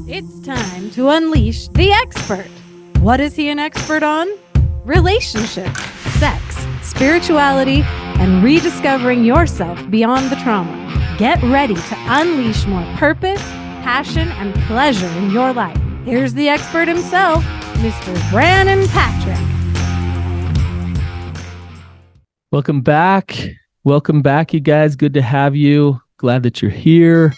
It's time to unleash the expert. What is he an expert on? Relationships, sex, spirituality, and rediscovering yourself beyond the trauma. Get ready to unleash more purpose, passion, and pleasure in your life. Here's the expert himself, Mr. Brannon Patrick. Welcome back. Welcome back, you guys. Good to have you. Glad that you're here.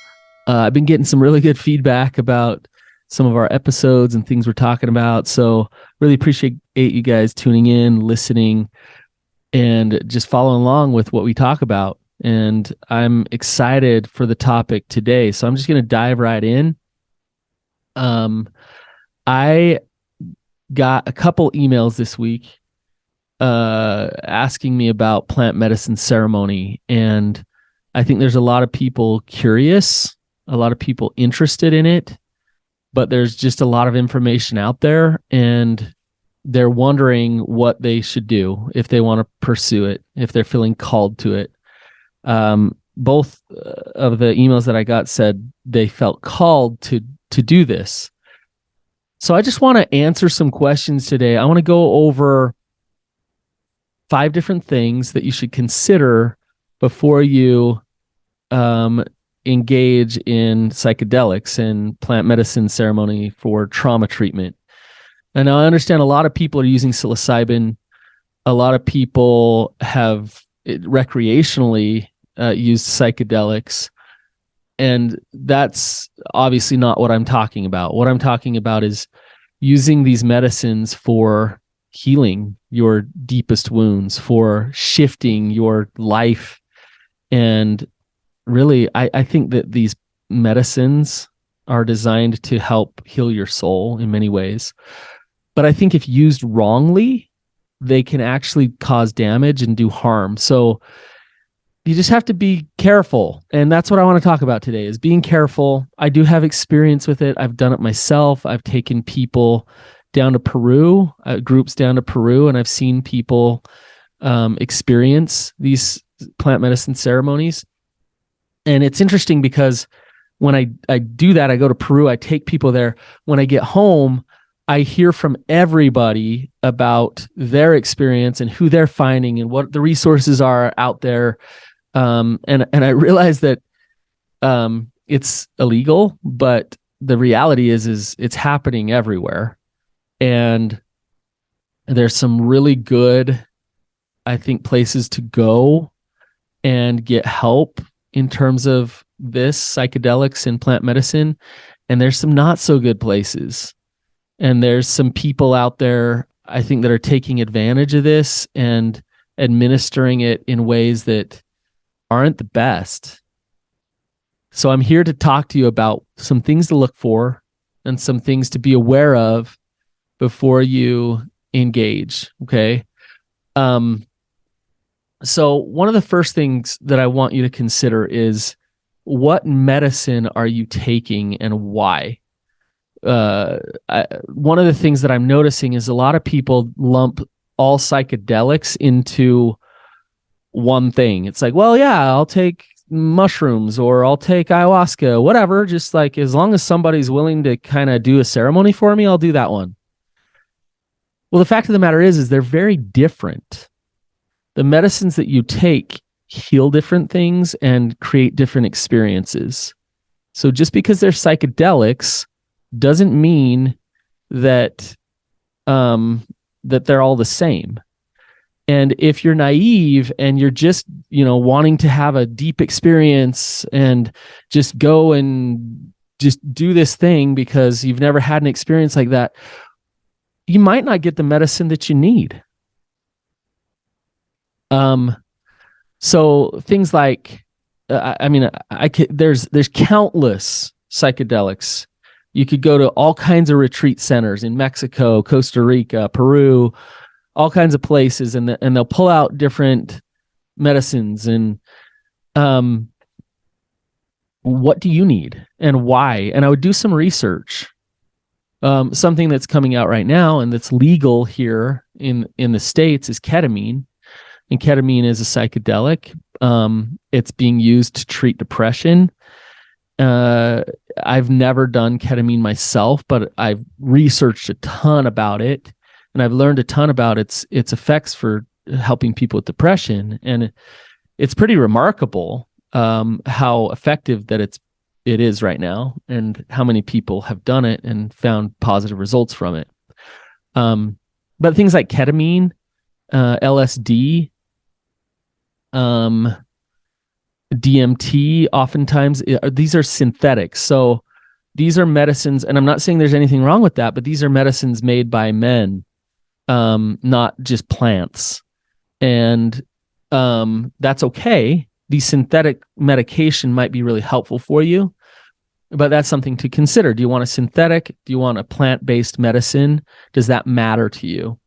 I've been getting some really good feedback about some of our episodes and things we're talking about. So really appreciate you guys tuning in, listening, and just following along with what we talk about. And I'm excited for the topic today. So I'm just going to dive right in. I got a couple emails this week asking me about plant medicine ceremony. And I think there's a lot of people curious, a lot of people interested in it, but there's just a lot of information out there and they're wondering what they should do if they want to pursue it, if they're feeling called to it. Both of the emails that I got said they felt called to do this. So I just want to answer some questions today. I want to go over 5 different things that you should consider before you engage in psychedelics and plant medicine ceremony for trauma treatment. And I understand a lot of people are using psilocybin. A lot of people have recreationally used psychedelics. And that's obviously not what I'm talking about. What I'm talking about is using these medicines for healing your deepest wounds, for shifting your life. And really, I think that these medicines are designed to help heal your soul in many ways. But I think if used wrongly, they can actually cause damage and do harm. So you just have to be careful. And that's what I want to talk about today, is being careful. I do have experience with it. I've done it myself. I've taken people down to Peru, groups down to Peru, and I've seen people experience these plant medicine ceremonies. And it's interesting because when I do that, I go to Peru, I take people there. When I get home, I hear from everybody about their experience and who they're finding and what the resources are out there. And I realize that it's illegal, but the reality is it's happening everywhere. And there's some really good, I think, places to go and get help in terms of this psychedelics and plant medicine. And there's some not so good places. And there's some people out there, I think, that are taking advantage of this and administering it in ways that aren't the best. So I'm here to talk to you about some things to look for and some things to be aware of before you engage. Okay. So one of the first things that I want you to consider is, what medicine are you taking and why? One of the things that I'm noticing is a lot of people lump all psychedelics into one thing. It's like, well, yeah, I'll take mushrooms or I'll take ayahuasca, whatever. Just like, as long as somebody's willing to kind of do a ceremony for me, I'll do that one. Well, the fact of the matter is they're very different. The medicines that you take heal different things and create different experiences. So just because they're psychedelics doesn't mean that that they're all the same. And if you're naive and you're just, wanting to have a deep experience and just go and just do this thing because you've never had an experience like that, you might not get the medicine that you need. So things like, there's countless psychedelics. You could go to all kinds of retreat centers in Mexico, Costa Rica, Peru, all kinds of places, and they'll pull out different medicines. And what do you need and why? And I would do some research. Something that's coming out right now and that's legal here in the States is ketamine. And ketamine is a psychedelic. It's being used to treat depression. I've never done ketamine myself, but I've researched a ton about it, and I've learned a ton about its effects for helping people with depression. And it's pretty remarkable how effective that it is right now, and how many people have done it and found positive results from it. But things like ketamine, LSD, DMT, oftentimes these are synthetics. So these are medicines, and I'm not saying there's anything wrong with that, but these are medicines made by men, not just plants. And that's okay. The synthetic medication might be really helpful for you, but that's something to consider. Do you want a synthetic? Do you want a plant-based medicine? Does that matter to you?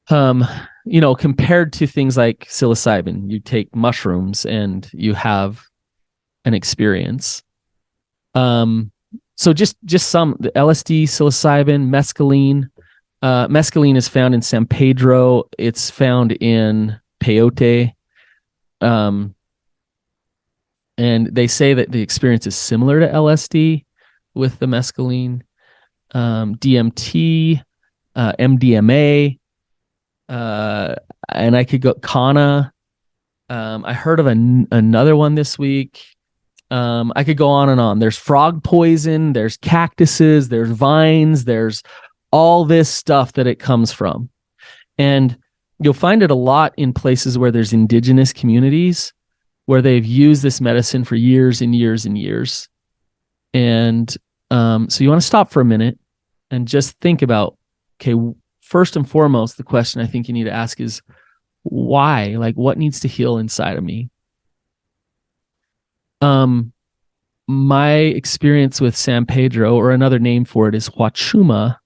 Compared to things like psilocybin, you take mushrooms and you have an experience. So just some, the LSD, psilocybin, mescaline. Mescaline is found in San Pedro. It's found in peyote. And they say that the experience is similar to LSD with the mescaline. DMT, MDMA, and I could go Kana. I heard of another one this week. I could go on and on. There's frog poison, there's cactuses, there's vines, there's all this stuff that it comes from. And you'll find it a lot in places where there's indigenous communities where they've used this medicine for years and years and years. And so you want to stop for a minute and just think about, okay, first and foremost, the question I think you need to ask is why? Like, what needs to heal inside of me? My experience with San Pedro, or another name for it is Huachuma,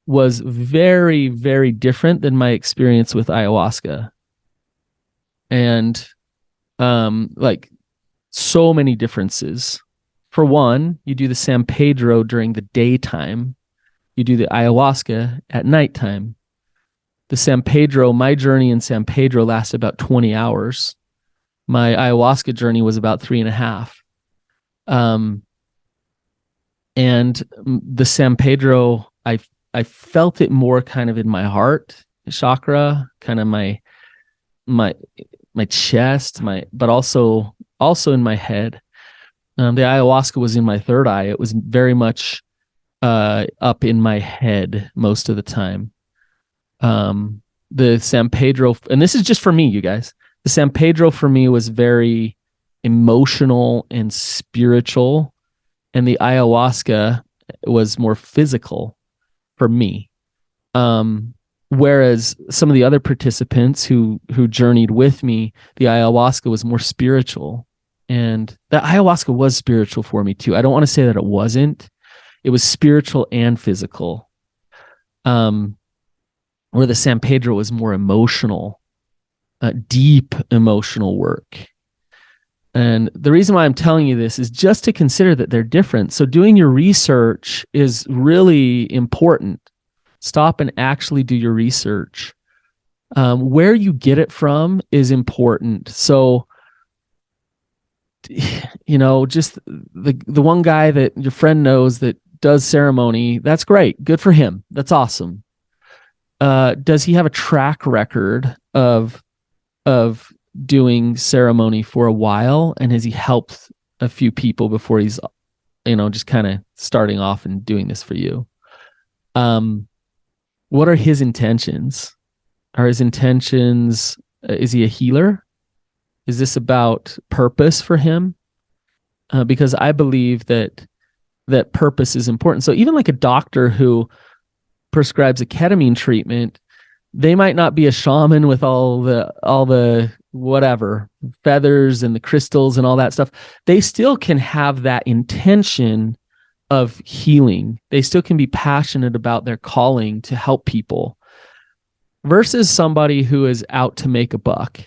was very, very different than my experience with ayahuasca. And like so many differences. For one, you do the San Pedro during the daytime. You do the ayahuasca at nighttime. The San Pedro, my journey in San Pedro lasted about 20 hours. My ayahuasca journey was about 3.5. And the San Pedro, I felt it more kind of in my heart chakra, kind of my chest, but also in my head. The ayahuasca was in my third eye. It was very much up in my head most of the time. The San Pedro, and this is just for me, you guys, the San Pedro for me was very emotional and spiritual, and the ayahuasca was more physical for me. Whereas some of the other participants who journeyed with me, the ayahuasca was more spiritual. And the ayahuasca was spiritual for me too. I don't want to say that it wasn't. It was spiritual and physical. Where the San Pedro was more emotional, deep emotional work. And the reason why I'm telling you this is just to consider that they're different. So doing your research is really important. Stop and actually do your research. Where you get it from is important. So, just the one guy that your friend knows that does ceremony, that's great. Good for him. That's awesome. Does he have a track record of doing ceremony for a while? And has he helped a few people before he's, just kind of starting off and doing this for you? What are his intentions? Are his intentions, is he a healer? Is this about purpose for him? Because I believe that purpose is important. So even like a doctor who prescribes a ketamine treatment, they might not be a shaman with all the whatever feathers and the crystals and all that stuff. They still can have that intention of healing. They still can be passionate about their calling to help people, versus somebody who is out to make a buck,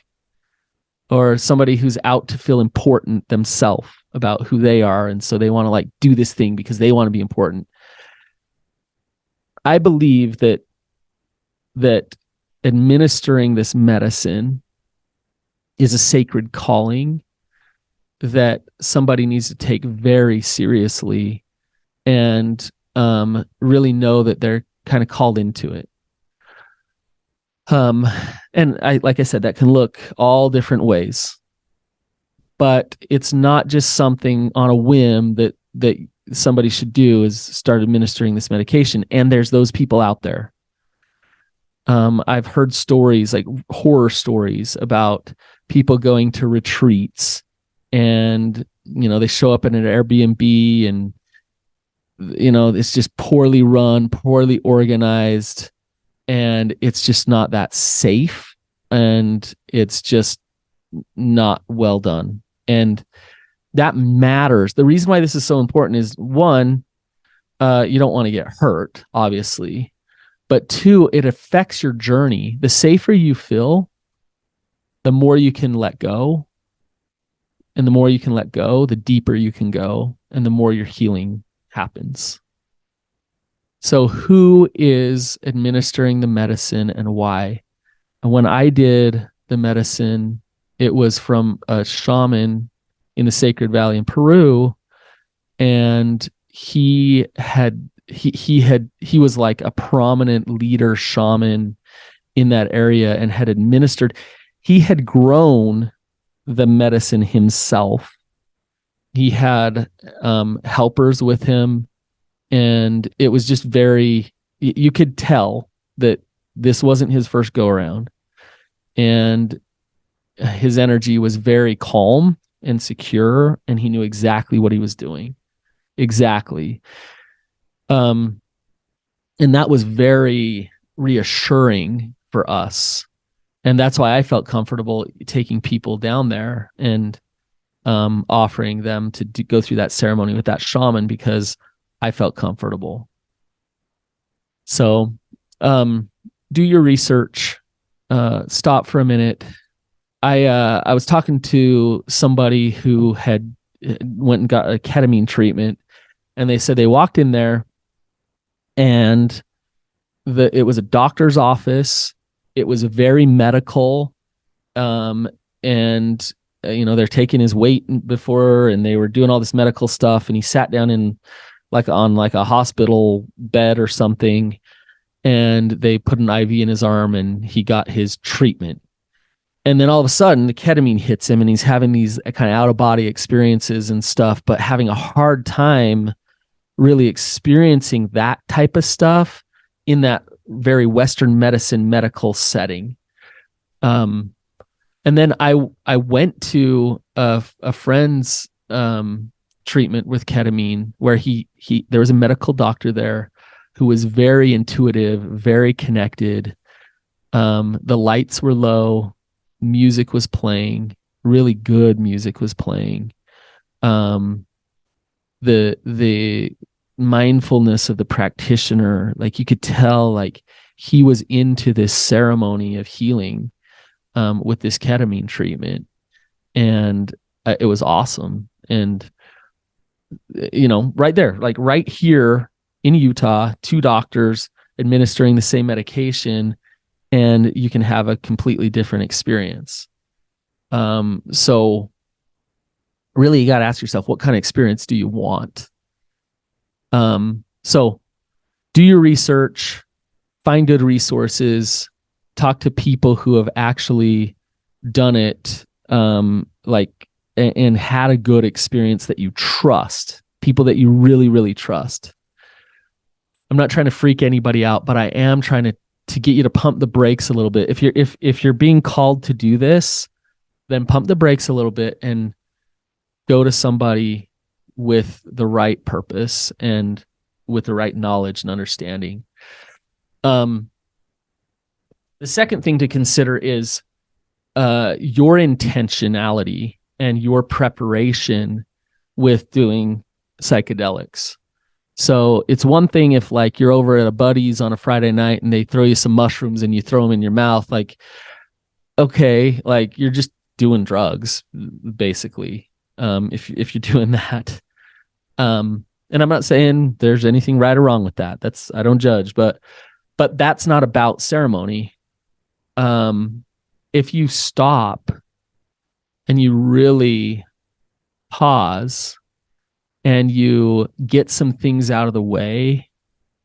or somebody who's out to feel important themselves about who they are. And so they want to like do this thing because they want to be important. I believe that administering this medicine is a sacred calling. that somebody needs to take very seriously and really know that they're kind of called into it. And like I said, that can look all different ways, but it's not just something on a whim that somebody should do is start administering this medication. And there's those people out there. I've heard stories, like horror stories, about people going to retreats, and they show up in an Airbnb, and it's just poorly run, poorly organized, and it's just not that safe, and it's just not well done. And that matters. The reason why this is so important is, one, you don't want to get hurt, obviously, but two, it affects your journey. The safer you feel, the more you can let go, and the more you can let go, the deeper you can go, and the more your healing happens. So who is administering the medicine and why? And when I did the medicine, it was from a shaman in the Sacred Valley in Peru, and he was like a prominent leader shaman in that area and had administered. He had grown the medicine himself. He had helpers with him, and it was just you could tell that this wasn't his first go around, and his energy was very calm and secure, and he knew exactly what he was doing. Exactly. And that was very reassuring for us. And that's why I felt comfortable taking people down there and offering them to go through that ceremony with that shaman, because I felt comfortable. So do your research. Stop for a minute. I was talking to somebody who had went and got a ketamine treatment, and they said they walked in there, and it was a doctor's office. It was very medical, and they're taking his weight before, and they were doing all this medical stuff, and he sat down on a hospital bed or something, and they put an IV in his arm, and he got his treatment. And then all of a sudden the ketamine hits him, and he's having these kind of out of body experiences and stuff, but having a hard time really experiencing that type of stuff in that very Western medicine medical setting. And then I went to a friend's treatment with ketamine, where there was a medical doctor there who was very intuitive, very connected. The lights were low, music was playing, really good music was playing. The mindfulness of the practitioner, like you could tell, like he was into this ceremony of healing with this ketamine treatment, and it was awesome. And right there, like right here in Utah, two doctors administering the same medication, and you can have a completely different experience. So really you got to ask yourself, what kind of experience do you want? So do your research, find good resources, talk to people who have actually done it, and had a good experience that you trust, people that you really, really trust. I'm not trying to freak anybody out, but I am trying to get you to pump the brakes a little bit. If you're being called to do this, then pump the brakes a little bit and go to somebody with the right purpose and with the right knowledge and understanding. The second thing to consider is your intentionality and your preparation with doing psychedelics. So it's one thing if like you're over at a buddy's on a Friday night and they throw you some mushrooms and you throw them in your mouth, like, okay, like you're just doing drugs basically. If you're doing that. And I'm not saying there's anything right or wrong with that. I don't judge, but that's not about ceremony. If you stop and you really pause and you get some things out of the way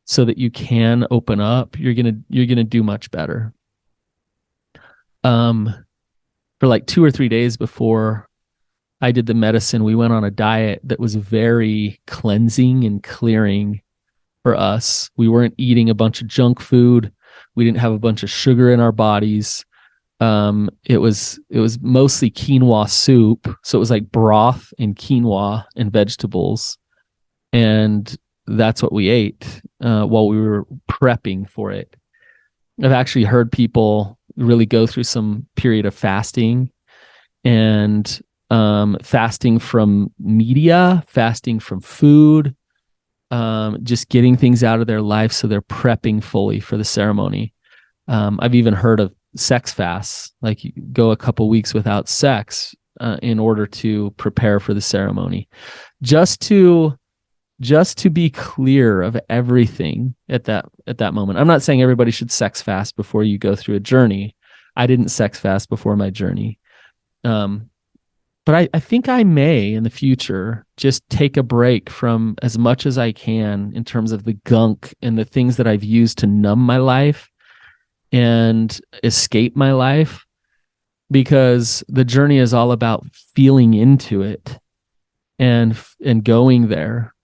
so that you can open up, you're gonna do much better. For like 2 or 3 days before I did the medicine, we went on a diet that was very cleansing and clearing for us. We weren't eating a bunch of junk food. We didn't have a bunch of sugar in our bodies. It was mostly quinoa soup, so it was like broth and quinoa and vegetables, and that's what we ate while we were prepping for it. I've actually heard people really go through some period of fasting, and fasting from media, fasting from food, just getting things out of their life so they're prepping fully for the ceremony. I've even heard of sex fasts, like you go a couple weeks without sex in order to prepare for the ceremony, just to be clear of everything at that moment. I'm not saying everybody should sex fast before you go through a journey. I didn't sex fast before my journey. But I think I may in the future just take a break from as much as I can in terms of the gunk and the things that I've used to numb my life and escape my life, because the journey is all about feeling into it and going there.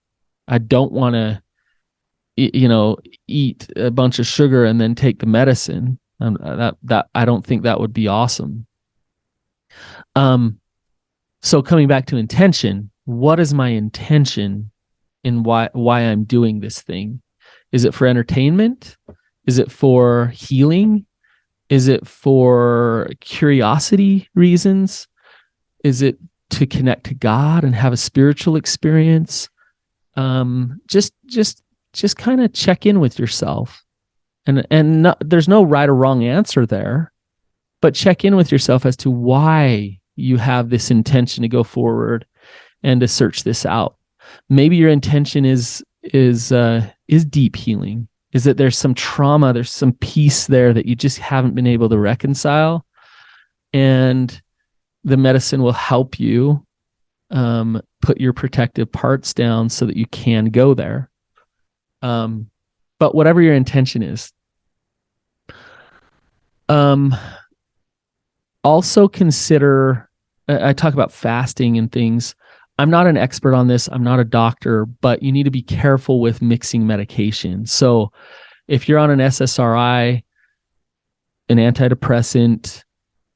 I don't want to, eat a bunch of sugar and then take the medicine. That I don't think that would be awesome. So coming back to intention, what is my intention in why I'm doing this thing? Is it for entertainment? Is it for healing? Is it for curiosity reasons? Is it to connect to God and have a spiritual experience? Just kind of check in with yourself, and there's no right or wrong answer there, but check in with yourself as to why you have this intention to go forward and to search this out. Maybe your intention is deep healing. Is that there's some trauma, there's some peace there that you just haven't been able to reconcile, and the medicine will help you put your protective parts down so that you can go there. But whatever your intention is, also consider, I talk about fasting and things. I'm not an expert on this. I'm not a doctor, but you need to be careful with mixing medication. So if you're on an SSRI, an antidepressant,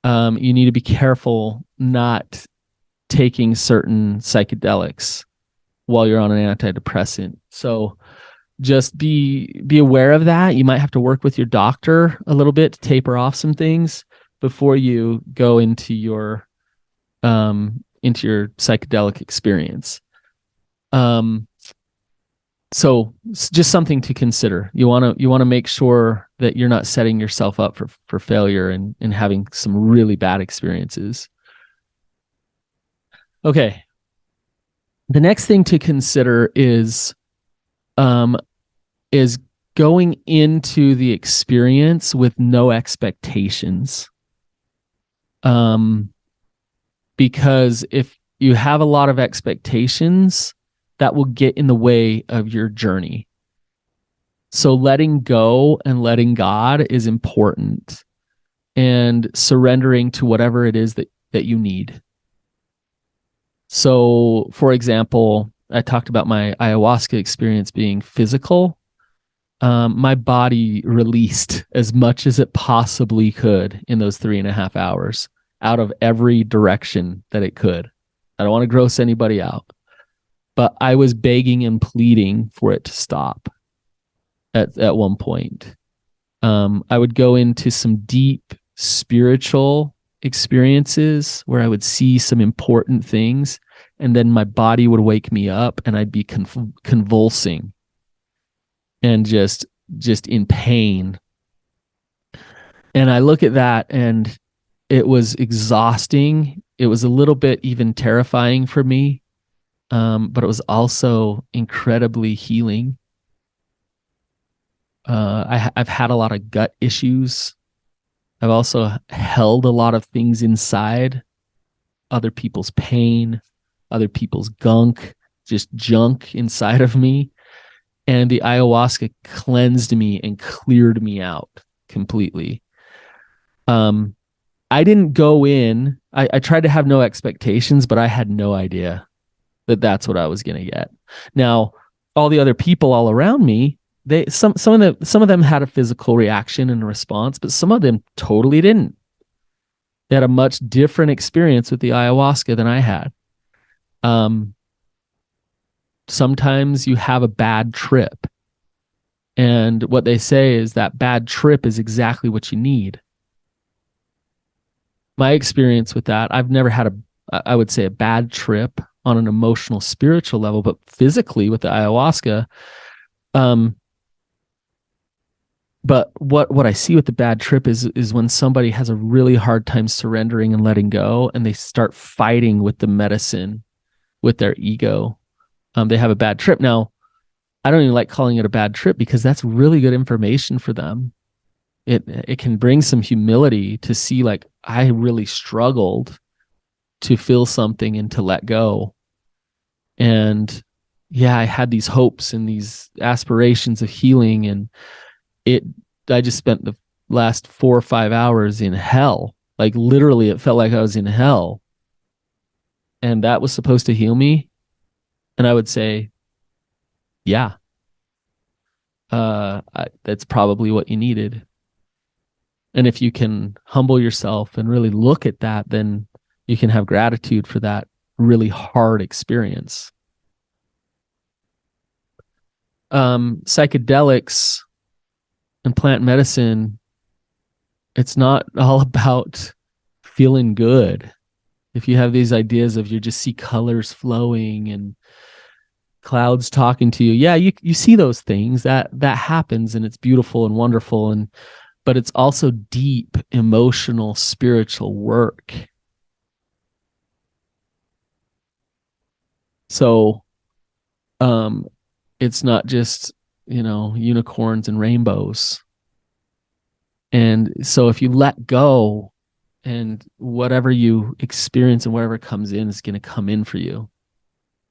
you need to be careful not taking certain psychedelics while you're on an antidepressant. So just be aware of that. You might have to work with your doctor a little bit to taper off some things before you go into your psychedelic experience. So it's just something to consider. You want to make sure that you're not setting yourself up for failure and having some really bad experiences. Okay. The next thing to consider is going into the experience with no expectations. Because if you have a lot of expectations, that will get in the way of your journey. So letting go and letting God is important, and surrendering to whatever it is that you need. So, for example, I talked about my ayahuasca experience being physical. My body released as much as it possibly could in those 3.5 hours, out of every direction that it could. I don't want to gross anybody out, but I was begging and pleading for it to stop at one point. I would go into some deep spiritual experiences where I would see some important things, and then my body would wake me up and I'd be convulsing and just in pain. And I look at that, and it was exhausting. It was a little bit even terrifying for me, but it was also incredibly healing. I've had a lot of gut issues. I've also held a lot of things inside, other people's pain, other people's gunk, just junk inside of me. And the ayahuasca cleansed me and cleared me out completely. I didn't go in. I tried to have no expectations, but I had no idea that that's what I was going to get. Now, all the other people all around me, some of them had a physical reaction and a response, but some of them totally didn't. They had a much different experience with the ayahuasca than I had. Sometimes you have a bad trip, and what they say is that bad trip is exactly what you need. My experience with that, I've never had I would say a bad trip on an emotional, spiritual level, but physically with the ayahuasca. But what I see with the bad trip is when somebody has a really hard time surrendering and letting go, and they start fighting with the medicine, with their ego. They have a bad trip. Now, I don't even like calling it a bad trip, because that's really good information for them. It can bring some humility to see, like, I really struggled to feel something and to let go. And yeah, I had these hopes and these aspirations of healing, and I just spent the last 4 or 5 hours in hell. Like, literally, it felt like I was in hell. And that was supposed to heal me. And I would say, yeah, that's probably what you needed. And if you can humble yourself and really look at that, then you can have gratitude for that really hard experience. Psychedelics and plant medicine, it's not all about feeling good. If you have these ideas of you just see colors flowing and clouds talking to you, yeah, you see those things, that happens, and it's beautiful and wonderful, but it's also deep emotional, spiritual work. So it's not just, unicorns and rainbows. And so if you let go, and whatever you experience and whatever comes in is going to come in for you.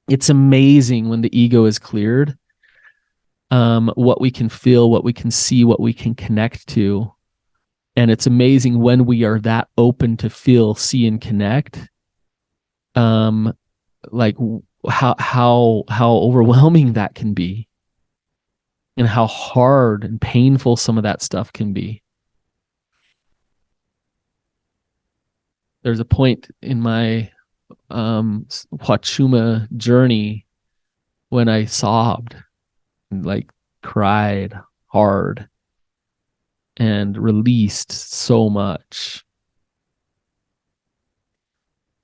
It's amazing when the ego is cleared, what we can feel, what we can see, what we can connect to. And it's amazing when we are that open to feel, see, and connect. Like how overwhelming that can be, and how hard and painful some of that stuff can be. There's a point in my Huachuma journey when I sobbed, and, like, cried hard and released so much.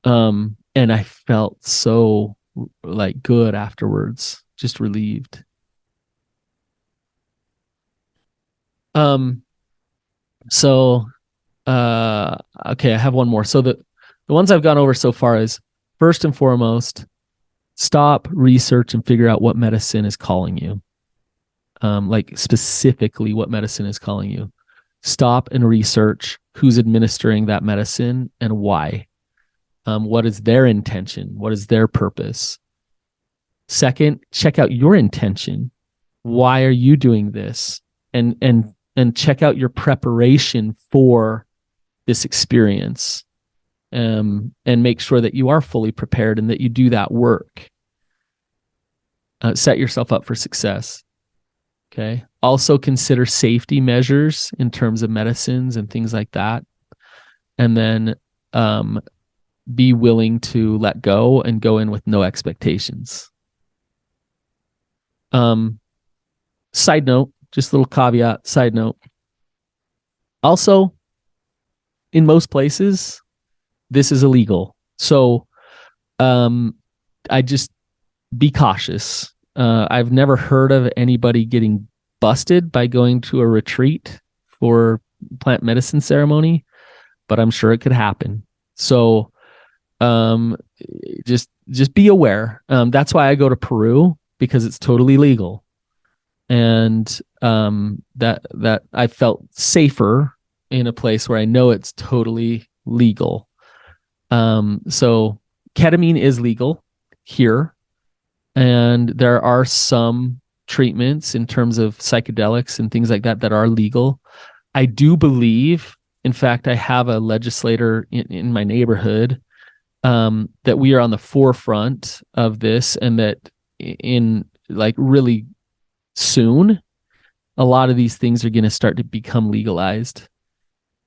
And I felt so, like, good afterwards, just relieved. So okay, I have one more. So the ones I've gone over so far is, first and foremost, stop, research, and figure out what medicine is calling you. Like, specifically what medicine is calling you. Stop and research who's administering that medicine and why. What is their intention? What is their purpose? Second, check out your intention. Why are you doing this? And check out your preparation for this experience, and make sure that you are fully prepared and that you do that work. Set yourself up for success. Okay. Also consider safety measures in terms of medicines and things like that. And then be willing to let go and go in with no expectations. Side note, just a little caveat, side note. Also, in most places, this is illegal. So I just be cautious. I've never heard of anybody getting busted by going to a retreat for plant medicine ceremony, but I'm sure it could happen. So just be aware. That's why I go to Peru, because it's totally legal. And that I felt safer in a place where I know it's totally legal. So ketamine is legal here, and there are some treatments in terms of psychedelics and things like that that are legal. I do believe, in fact, I have a legislator in my neighborhood that we are on the forefront of this, and that in like really soon, a lot of these things are going to start to become legalized.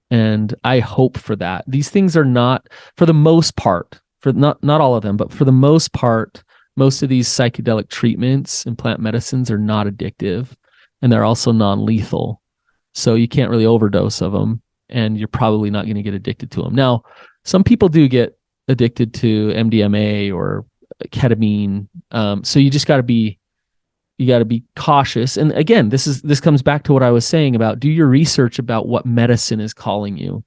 And I hope for that. These things are not, for the most part, for not all of them, but for the most part, most of these psychedelic treatments and plant medicines are not addictive, and they're also non-lethal. So you can't really overdose of them, and you're probably not going to get addicted to them. Now, some people do get addicted to MDMA or ketamine. So you just got to be cautious. And again, this comes back to what I was saying about do your research about what medicine is calling you.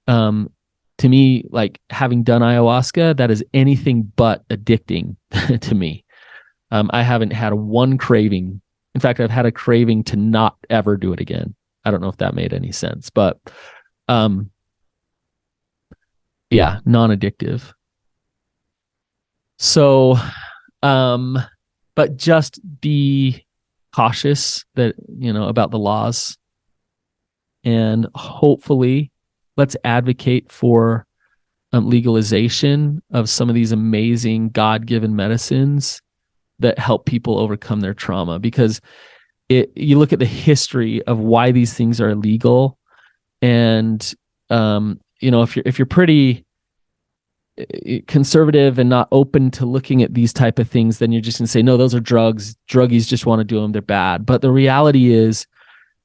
To me, like having done ayahuasca, that is anything but addicting to me. I haven't had one craving. In fact, I've had a craving to not ever do it again. I don't know if that made any sense, but yeah, non-addictive. So, but just be cautious that, about the laws, and hopefully let's advocate for legalization of some of these amazing God-given medicines that help people overcome their trauma. Because you look at the history of why these things are illegal, and if you're pretty conservative and not open to looking at these type of things, then you're just gonna say, no, those are drugs. Druggies just want to do them. They're bad. But the reality is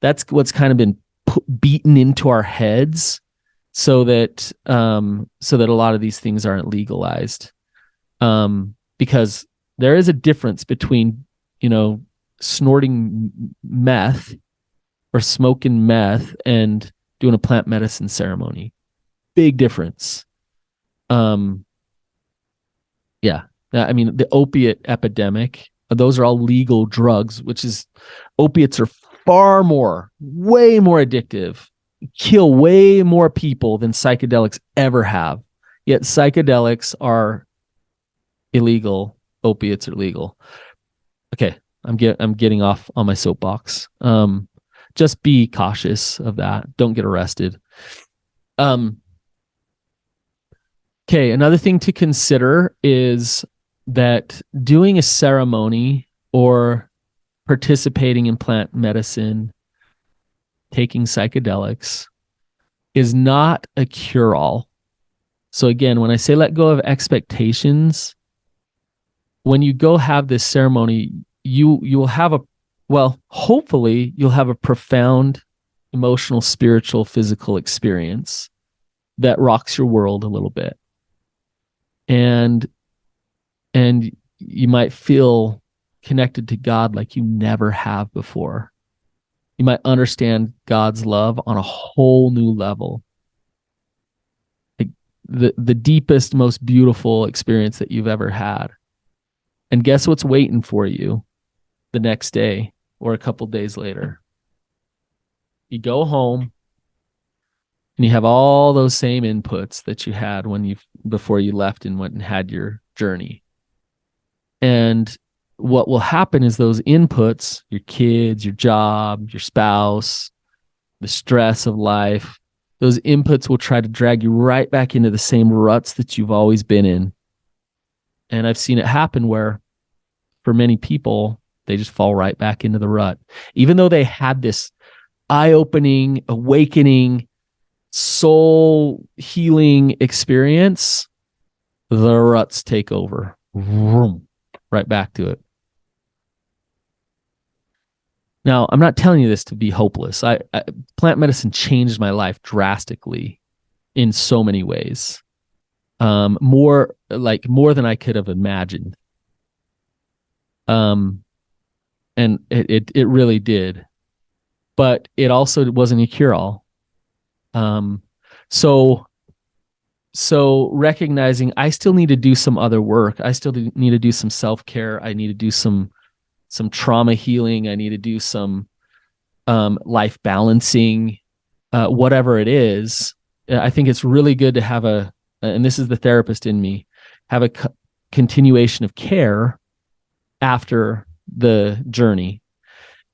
that's what's kind of been beaten into our heads, so that a lot of these things aren't legalized. Because there is a difference between, snorting meth or smoking meth and doing a plant medicine ceremony. Big difference. Yeah. I mean, the opiate epidemic, those are all legal drugs, which is, opiates are way more addictive, kill way more people than psychedelics ever have. Yet psychedelics are illegal, opiates are legal. Okay, I'm getting off on my soapbox. Just be cautious of that. Don't get arrested. Okay, another thing to consider is that doing a ceremony or participating in plant medicine, taking psychedelics, is not a cure-all. So again, when I say let go of expectations, when you go have this ceremony, you will have hopefully you'll have a profound emotional, spiritual, physical experience that rocks your world a little bit. And you might feel connected to God like you never have before. You might understand God's love on a whole new level. Like the deepest, most beautiful experience that you've ever had. And guess what's waiting for you the next day or a couple days later? You go home and you have all those same inputs that you had before you left and went and had your journey. And what will happen is those inputs, your kids, your job, your spouse, the stress of life, those inputs will try to drag you right back into the same ruts that you've always been in. And I've seen it happen where, for many people, they just fall right back into the rut. Even though they had this eye-opening, awakening, soul healing experience, the ruts take over. Vroom, right back to it. Now, I'm not telling you this to be hopeless. Plant medicine changed my life drastically in so many ways. More than I could have imagined. And it really did. But it also wasn't a cure-all. So recognizing I still need to do some other work. I still need to do some self-care. I need to do some trauma healing. I need to do some life balancing, whatever it is. I think it's really good to have and this is the therapist in me, have a continuation of care after the journey.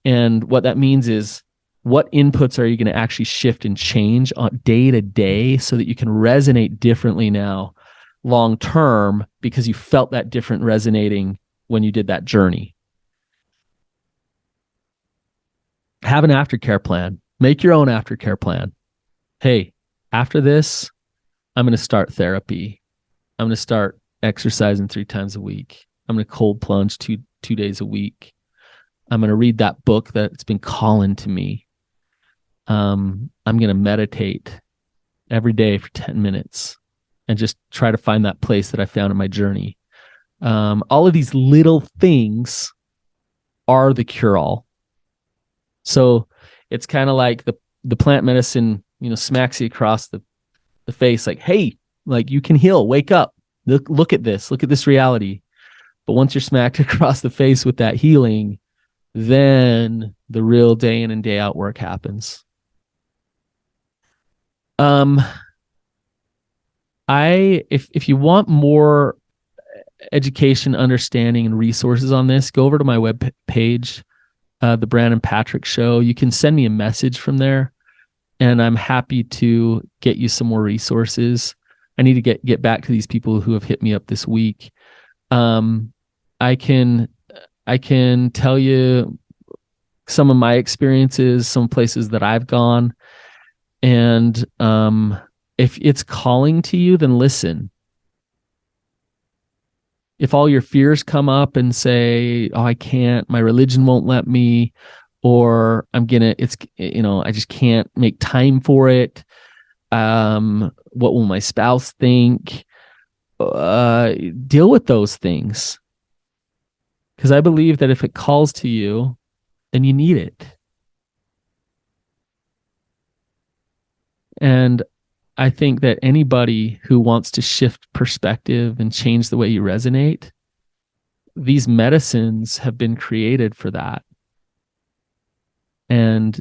And what that means is, what inputs are you going to actually shift and change on day to day so that you can resonate differently now long term, because you felt that different resonating when you did that journey. Have an aftercare plan. Make your own aftercare plan. Hey, after this, I'm going to start therapy. I'm going to start exercising 3 times a week. I'm going to cold plunge two days a week. I'm going to read that book that's been calling to me. I'm going to meditate every day for 10 minutes and just try to find that place that I found in my journey. All of these little things are the cure-all. So it's kind of like the plant medicine, smacks you across the face like, hey, like, you can heal, wake up, look at this reality. But once you're smacked across the face with that healing, then the real day in and day out work happens. If you want more education, understanding, and resources on this, go over to my web page, the Brannon Patrick Show. You can send me a message from there, and I'm happy to get you some more resources. I need to get back to these people who have hit me up this week. I can tell you some of my experiences, some places that I've gone, and if it's calling to you, then listen. If all your fears come up and say, oh, I can't, my religion won't let me, or I just can't make time for it. What will my spouse think? Deal with those things. Because I believe that if it calls to you, then you need it. And I think that anybody who wants to shift perspective and change the way you resonate, these medicines have been created for that. And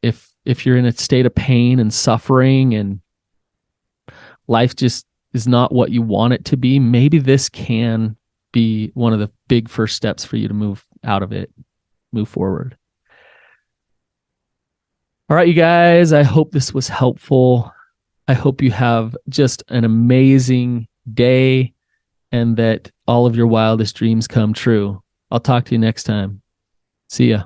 if you're in a state of pain and suffering and life just is not what you want it to be, maybe this can be one of the big first steps for you to move out of it, move forward. All right, you guys, I hope this was helpful. I hope you have just an amazing day and that all of your wildest dreams come true. I'll talk to you next time. See ya.